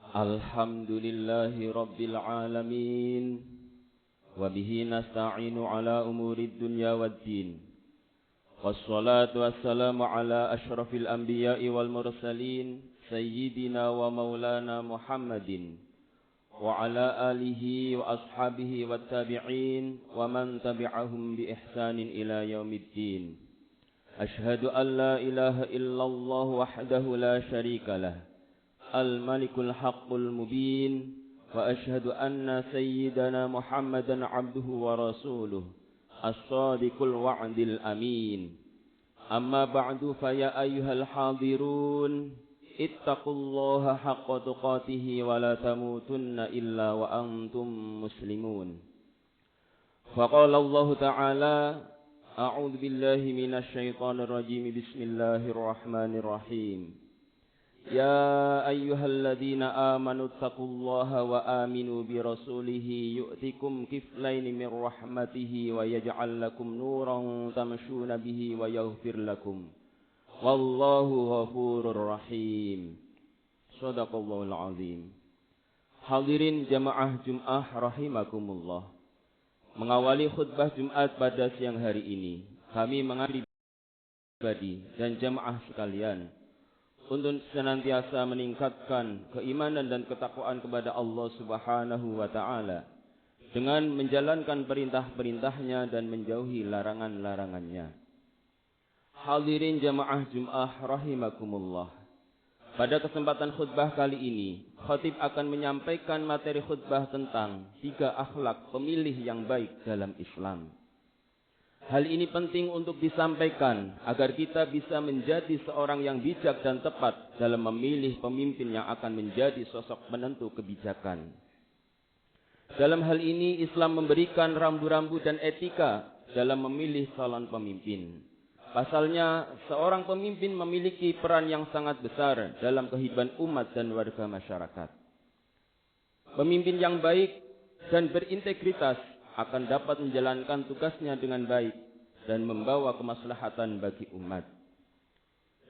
Alhamdulillahi Rabbil Alamin. Wabihi nasta'inu ala umuri dunya waddin. Wassalatu wassalamu ala ashrafil anbiya'i wal mursalin. Sayyidina wa maulana Muhammadin. Wa ala alihi wa ashabihi wa tabi'in. Wa man tabi'ahum bi ihsanin ila yaumiddin. Ashhadu an la ilaha illallah wahdahu la syarika lah. Al-Malikul Haqqul Mubin. Wa ashhadu anna sayyidana Muhammadan abduhu wa rasuluh as-sadiqul wa'dil amin. Amma ba'du fa ya ayyuhal hadirun ittaqullaha haqqa tuqatih wa la tamutunna illa wa antum muslimun. Fa qala Allah ta'ala a'udzu billahi minasy syaithanir rajim. Bismillahirrahmanirrahim. Ya ayyuhalladzina amanu taqullaha wa aminu bi rasulihi yu'tikum kiflaini min rahmatihi wa yaj'al lakum nuran tamshuna bihi wa yaghfir lakum. Wallahu ghafurur rahim. Shadaqallahul azim. Hadirin jamaah Jumat rahimakumullah. Mengawali khutbah Jumat pada siang hari ini, kami mengajak pribadi dan jamaah sekalian untuk senantiasa meningkatkan keimanan dan ketakwaan kepada Allah Subhanahu wa Ta'ala dengan menjalankan perintah-perintahnya dan menjauhi larangan-larangannya. Hadirin jamaah Jumat rahimakumullah. Pada kesempatan khutbah kali ini, khatib akan menyampaikan materi khutbah tentang 3 akhlak pemilih yang baik dalam Islam. Hal ini penting untuk disampaikan agar kita bisa menjadi seorang yang bijak dan tepat dalam memilih pemimpin yang akan menjadi sosok penentu kebijakan. Dalam hal ini Islam memberikan rambu-rambu dan etika dalam memilih calon pemimpin. Pasalnya, seorang pemimpin memiliki peran yang sangat besar dalam kehidupan umat dan warga masyarakat. Pemimpin yang baik dan berintegritas akan dapat menjalankan tugasnya dengan baik dan membawa kemaslahatan bagi umat.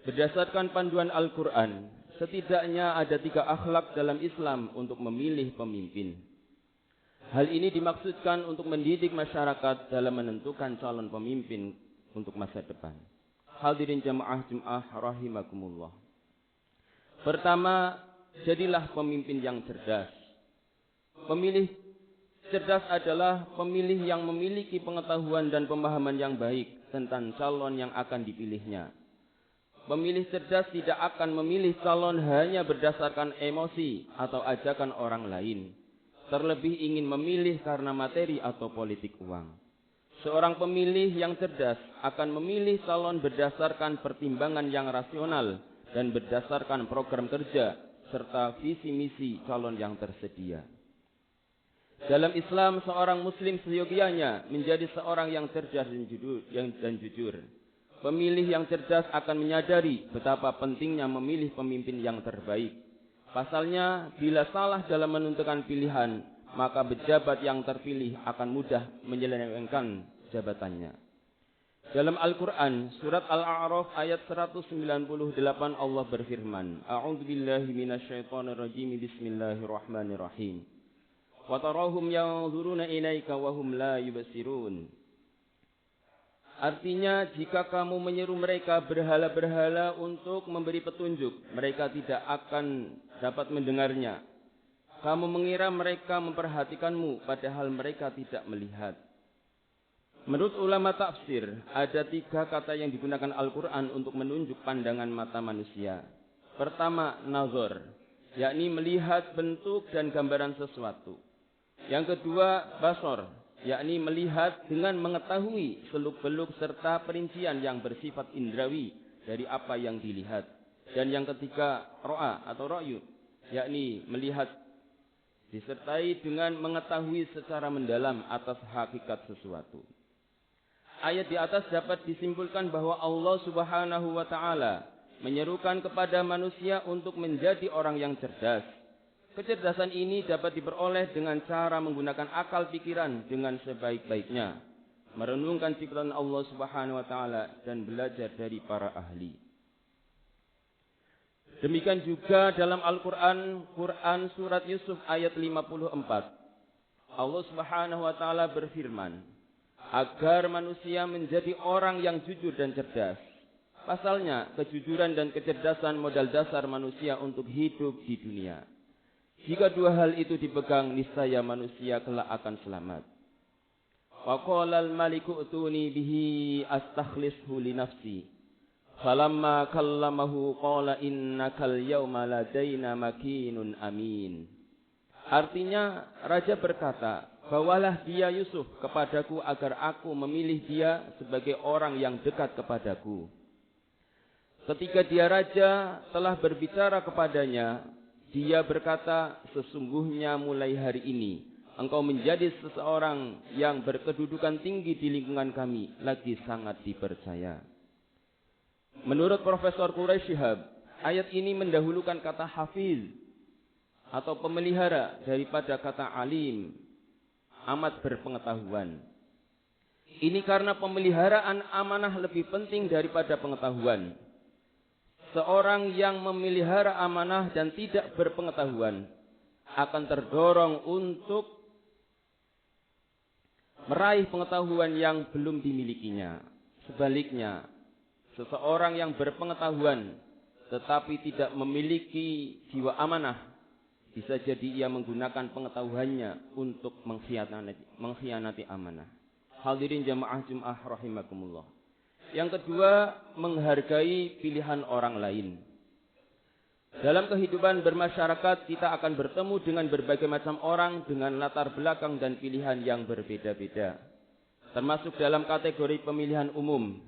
Berdasarkan panduan Al-Quran, setidaknya ada 3 akhlak dalam Islam untuk memilih pemimpin. Hal ini dimaksudkan untuk mendidik masyarakat dalam menentukan calon pemimpin untuk masa depan. Hadirin jamaah Jumat rahimakumullah. Pertama, jadilah pemimpin yang cerdas. Pemilih cerdas adalah pemilih yang memiliki pengetahuan dan pemahaman yang baik tentang calon yang akan dipilihnya. Pemilih cerdas tidak akan memilih calon hanya berdasarkan emosi atau ajakan orang lain. Terlebih ingin memilih karena materi atau politik uang. Seorang pemilih yang cerdas akan memilih calon berdasarkan pertimbangan yang rasional dan berdasarkan program kerja serta visi misi calon yang tersedia. Dalam Islam, seorang muslim seyogianya menjadi seorang yang cerdas dan jujur. Pemilih yang cerdas akan menyadari betapa pentingnya memilih pemimpin yang terbaik. Pasalnya, bila salah dalam menentukan pilihan, maka pejabat yang terpilih akan mudah menyelewengkan jabatannya. Dalam Al-Quran, surat Al-A'raf ayat 198 Allah berfirman, A'udzu billahi minasyaitonir rajim. Bismillahirrahmanirrahim. Wa tarahum yanzuruna ilaika wa hum la yubsirun. Artinya, jika kamu menyeru mereka berhala-berhala untuk memberi petunjuk, mereka tidak akan dapat mendengarnya. Kamu mengira mereka memperhatikanmu, padahal mereka tidak melihat. Menurut ulama tafsir, ada 3 kata yang digunakan Al-Quran untuk menunjuk pandangan mata manusia. Pertama, nazar, yakni melihat bentuk dan gambaran sesuatu. Yang kedua, basar, yakni melihat dengan mengetahui seluk-beluk serta perincian yang bersifat indrawi dari apa yang dilihat. Dan yang ketiga, ro'a atau ra'yu, yakni melihat disertai dengan mengetahui secara mendalam atas hakikat sesuatu. Ayat di atas dapat disimpulkan bahwa Allah Subhanahu wa Ta'ala menyerukan kepada manusia untuk menjadi orang yang cerdas. Kecerdasan ini dapat diperoleh dengan cara menggunakan akal pikiran dengan sebaik-baiknya, merenungkan ciptaan Allah Subhanahu wa Ta'ala dan belajar dari para ahli. Demikian juga dalam Al-Quran, Quran surat Yusuf ayat 54. Allah Subhanahu wa taala berfirman, agar manusia menjadi orang yang jujur dan cerdas. Pasalnya, kejujuran dan kecerdasan modal dasar manusia untuk hidup di dunia. Jika dua hal itu dipegang, niscaya manusia kelak akan selamat. Wa qala al-maliku utuni bihi astakhlishu li nafsi. Falamma kallamahu qala innakal yawma ladaina makinun amin. Artinya, raja berkata, bawalah dia Yusuf kepadaku agar aku memilih dia sebagai orang yang dekat kepadaku. Ketika dia raja telah berbicara kepadanya, dia berkata, sesungguhnya mulai hari ini engkau menjadi seseorang yang berkedudukan tinggi di lingkungan kami, lagi sangat dipercaya. Menurut Profesor Quraish Shihab, ayat ini mendahulukan kata hafiz atau pemelihara daripada kata alim, amat berpengetahuan. Ini karena pemeliharaan amanah lebih penting daripada pengetahuan. Seorang yang memelihara amanah dan tidak berpengetahuan akan terdorong untuk meraih pengetahuan yang belum dimilikinya. Sebaliknya, seseorang yang berpengetahuan tetapi tidak memiliki jiwa amanah, bisa jadi ia menggunakan pengetahuannya untuk mengkhianati amanah. Hadirin jamaah Jumat rahimakumullah. Yang kedua, menghargai pilihan orang lain. Dalam kehidupan bermasyarakat, kita akan bertemu dengan berbagai macam orang dengan latar belakang dan pilihan yang berbeda-beda. Termasuk dalam kategori pemilihan umum.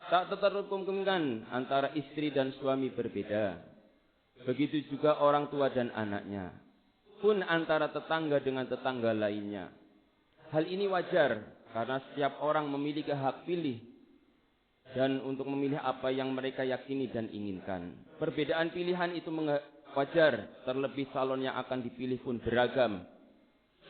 Tak terkemungkinan antara istri dan suami berbeda. Begitu juga orang tua dan anaknya. Pun antara tetangga dengan tetangga lainnya. Hal ini wajar karena setiap orang memiliki hak pilih. Dan untuk memilih apa yang mereka yakini dan inginkan. Perbedaan pilihan itu wajar, terlebih calon yang akan dipilih pun beragam.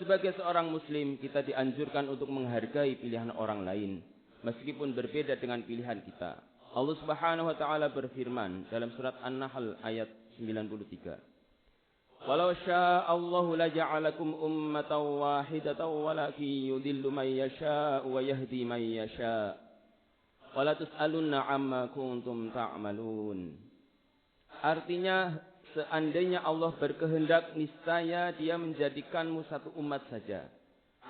Sebagai seorang muslim, kita dianjurkan untuk menghargai pilihan orang lain, meskipun berbeda dengan pilihan kita. Allah Subhanahu wa taala berfirman dalam surat An-Nahl ayat 93. Walau sya'allahu laja'alakum ummatan wahidatan walakin yudhillu man yasha'u wa yahdi man yasha'. Wala tus'alunna amma kuntum ta'malun. Artinya, seandainya Allah berkehendak, niscaya Dia menjadikanmu satu umat saja.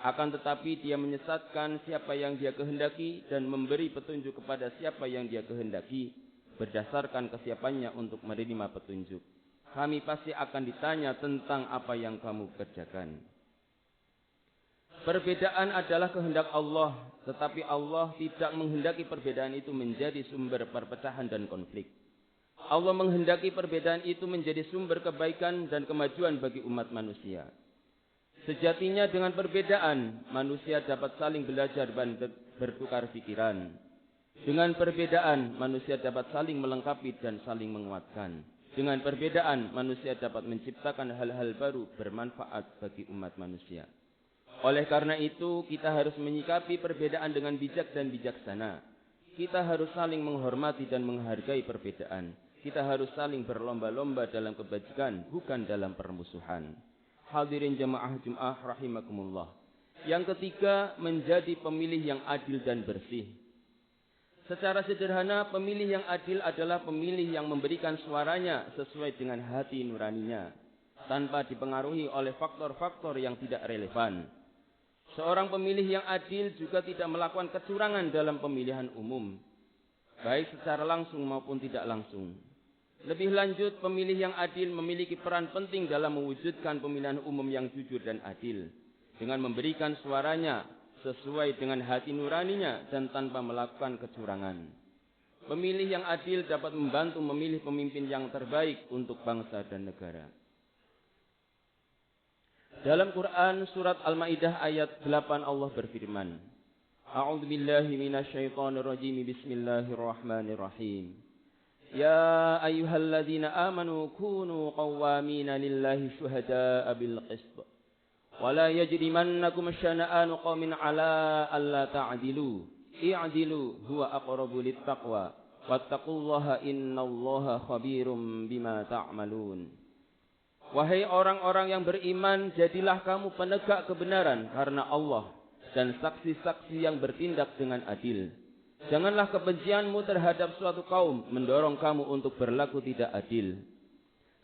Akan tetapi Dia menyesatkan siapa yang Dia kehendaki dan memberi petunjuk kepada siapa yang Dia kehendaki berdasarkan kesiapannya untuk menerima petunjuk. Kami pasti akan ditanya tentang apa yang kamu kerjakan. Perbedaan adalah kehendak Allah, tetapi Allah tidak menghendaki perbedaan itu menjadi sumber perpecahan dan konflik. Allah menghendaki perbedaan itu menjadi sumber kebaikan dan kemajuan bagi umat manusia. Sejatinya dengan perbedaan, manusia dapat saling belajar dan bertukar pikiran. Dengan perbedaan, manusia dapat saling melengkapi dan saling menguatkan. Dengan perbedaan, manusia dapat menciptakan hal-hal baru bermanfaat bagi umat manusia. Oleh karena itu, kita harus menyikapi perbedaan dengan bijak dan bijaksana. Kita harus saling menghormati dan menghargai perbedaan. Kita harus saling berlomba-lomba dalam kebajikan, bukan dalam permusuhan. Hadirin jamaah Jumat rahimakumullah. Yang ketiga, menjadi pemilih yang adil dan bersih. Secara sederhana, pemilih yang adil adalah pemilih yang memberikan suaranya sesuai dengan hati nuraninya, tanpa dipengaruhi oleh faktor-faktor yang tidak relevan. Seorang pemilih yang adil juga tidak melakukan kecurangan dalam pemilihan umum, baik secara langsung maupun tidak langsung. Lebih lanjut, pemilih yang adil memiliki peran penting dalam mewujudkan pemilihan umum yang jujur dan adil, dengan memberikan suaranya sesuai dengan hati nuraninya dan tanpa melakukan kecurangan. Pemilih yang adil dapat membantu memilih pemimpin yang terbaik untuk bangsa dan negara. Dalam Quran surat Al-Maidah ayat 8 Allah berfirman, A'udzu billahi minasyaitonir rajim. Bismillahirrahmanirrahim. Ya ayyuhalladzina amanu kunu qawwamina lillahi syuhada'a bil qist. Wa la yajrimannakum syana'anu qaumin 'ala alla ta'dilu. I'dilu huwa aqrabu littaqwa. wattaqullaha innallaha khabirum bima ta'malun. Wahai orang-orang yang beriman, jadilah kamu penegak kebenaran karena Allah dan saksi-saksi yang bertindak dengan adil. Janganlah kebencianmu terhadap suatu kaum mendorong kamu untuk berlaku tidak adil.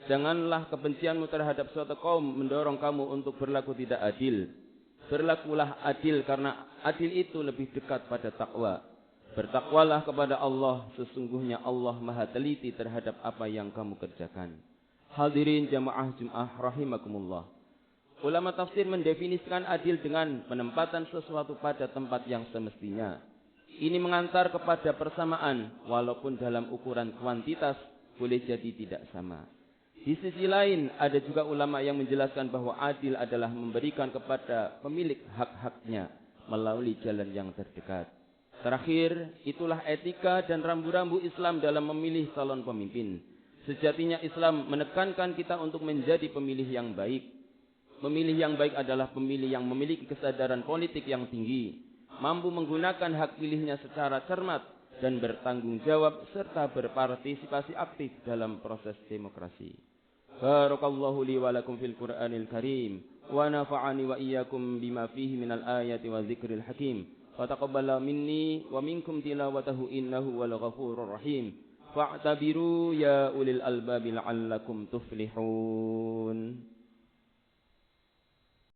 Janganlah kebencianmu terhadap suatu kaum mendorong kamu untuk berlaku tidak adil. Berlakulah adil karena adil itu lebih dekat pada takwa. Bertakwalah kepada Allah, sesungguhnya Allah Maha teliti terhadap apa yang kamu kerjakan. Hadirin jamaah Jumat rahimakumullah. Ulama tafsir mendefinisikan adil dengan penempatan sesuatu pada tempat yang semestinya. Ini mengantar kepada persamaan, walaupun dalam ukuran kuantitas boleh jadi tidak sama. Di sisi lain, ada juga ulama yang menjelaskan bahwa adil adalah memberikan kepada pemilik hak-haknya melalui jalan yang terdekat. Terakhir, itulah etika dan rambu-rambu Islam dalam memilih calon pemimpin. Sejatinya Islam menekankan kita untuk menjadi pemilih yang baik. Pemilih yang baik adalah pemilih yang memiliki kesadaran politik yang tinggi, mampu menggunakan hak pilihnya secara cermat dan bertanggung jawab serta berpartisipasi aktif dalam proses demokrasi. Barakallahu li wa lakum fil Qur'anil Karim wa nafa'ani wa iyyakum bima fihi minal ayati wa dzikril hakim. Wa taqabbala minni wa minkum tilawatahu innahu wal ghafurur rahim. Fa'tabiru ya ulil albabi la'allakum tuflihun.